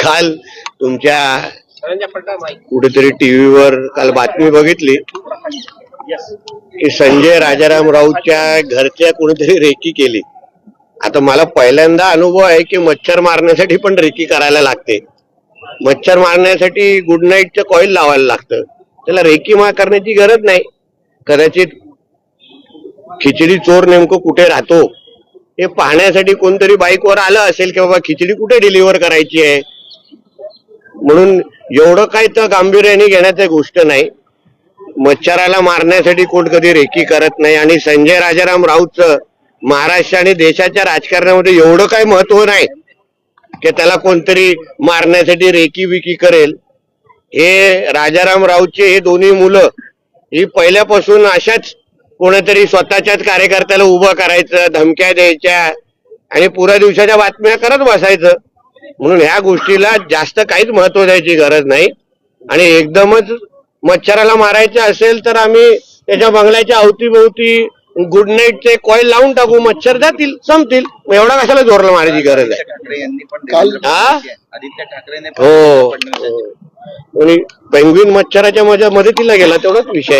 काल तुमच्या कुठेतरी टीव्हीवर काल बातमी बघितली की संजय राजाराम राऊतच्या घरच्या कोणीतरी रेकी केली. आता मला पहिल्यांदा अनुभव आहे की मच्छर मारण्यासाठी पण रेकी करायला लागते. मच्छर मारण्यासाठी गुड नाईटचं कॉईल लावायला लागतं, त्याला रेकी करण्याची गरज नाही. कदाचित खिचडी चोर नेमकं कुठे राहतो हे पाहण्यासाठी कोणतरी बाईकवर आलं असेल की बाबा खिचडी कुठे डिलिव्हर करायची आहे, म्हणून एवढं काही तर गांभीर्याने घेण्याची गोष्ट नाही. मच्छराला मारण्यासाठी कोण कधी रेकी करत नाही. आणि संजय राजाराम राऊतचं महाराष्ट्र आणि देशाच्या राजकारणामध्ये एवढं काही महत्व नाही की त्याला कोणतरी मारण्यासाठी रेकी विकी करेल. हे राजाराम राऊतचे हे दोन्ही मुलं ही पहिल्यापासून अशाच कोणीतरी स्वतःच्याच कार्यकर्त्याला उभं करायचं, धमक्या द्यायच्या आणि पुऱ्या दिवसाच्या बातम्या करत बसायचं. म्हणून ह्या गोष्टीला जास्त काहीच महत्व द्यायची गरज नाही. आणि एकदमच मच्छराला मारायचं असेल तर आम्ही त्याच्या बंगल्याच्या अवतीभोवती गुड नाईटचे कॉईल लावून टाकू, मच्छर जातील, संपतील. एवढा कशाला जोरला मारायची गरज आहे. हो, आणि पेंग्विन मच्छराच्या मदतीला गेला तेवढाच विषय.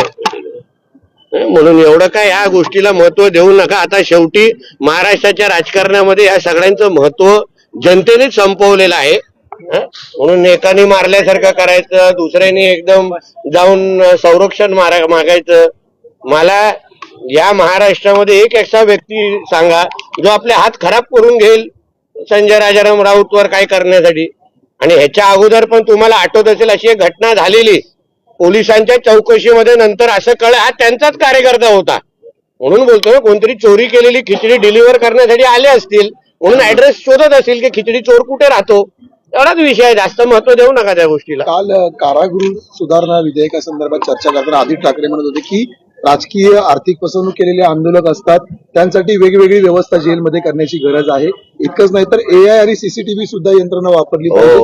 म्हणून एवढं काय या गोष्टीला महत्व देऊ नका. आता शेवटी महाराष्ट्राच्या राजकारणामध्ये या सगळ्यांचं महत्व जनतेनेच संपवलेलं आहे. म्हणून एकाने मारल्यासारखं करायचं, दुसऱ्याने एकदम जाऊन संरक्षण मागायचं. मला या महाराष्ट्रामध्ये एक असा व्यक्ती सांगा जो आपले हात खराब करून घेईल संजय राजाराम राऊतवर काय करण्यासाठी. आणि ह्याच्या अगोदर पण तुम्हाला आठवत असेल अशी एक घटना झालेली, पोलिसांच्या चौकशीमध्ये नंतर असं कळलं हा त्यांचाच कार्यकर्ता होता. म्हणून बोलतो ना, कोणतरी चोरी केलेली खिचडी डिलिव्हर करण्यासाठी आले असतील, म्हणून ऍड्रेस शोधत असेल की खिचडी चोर कुठे राहतो. एवढाच विषय आहे, जास्त महत्व देऊ नका त्या गोष्टीला. काल कारागृह सुधारणा विधेयकासंदर्भात चर्चा करताना आदित्य ठाकरे म्हणत होते की राजकीय आर्थिक फसवणूक केलेले आंदोलक असतात, त्यांसाठी वेगवेगळी व्यवस्था जेलमध्ये करण्याची गरज आहे. इतकंच नाही तर एआय आणि सीसीटीव्ही सुद्धा यंत्रणा वापरली पाहिजे.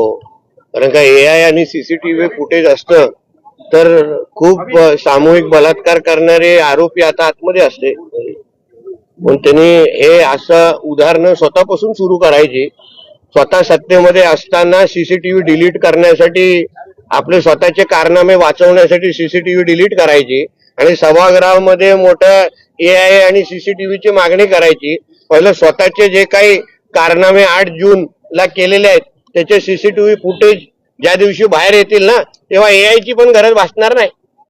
कारण का एआय आणि सीसीटीव्ही फुटेज असतं तर खूप सामूहिक बलात्कार करणारे आरोपी आता आतमध्ये असते. पण त्यांनी हे असं उदाहरणं स्वतःपासून सुरू करायची. स्वतः सत्तेमध्ये असताना सीसीटीव्ही डिलीट करण्यासाठी, आपले स्वतःचे कारनामे वाचवण्यासाठी सीसीटीव्ही डिलीट करायची आणि सभागृहामध्ये मोठं एआय आणि सीसीटीव्हीची मागणी करायची. पहिलं स्वतःचे जे काही कारनामे 8 जूनला केलेले आहेत त्याचे सीसीटीव्ही फुटेज ज्या दिवशी बाहेर येतील ना तेव्हा एआयची पण गरज भासणार नाही.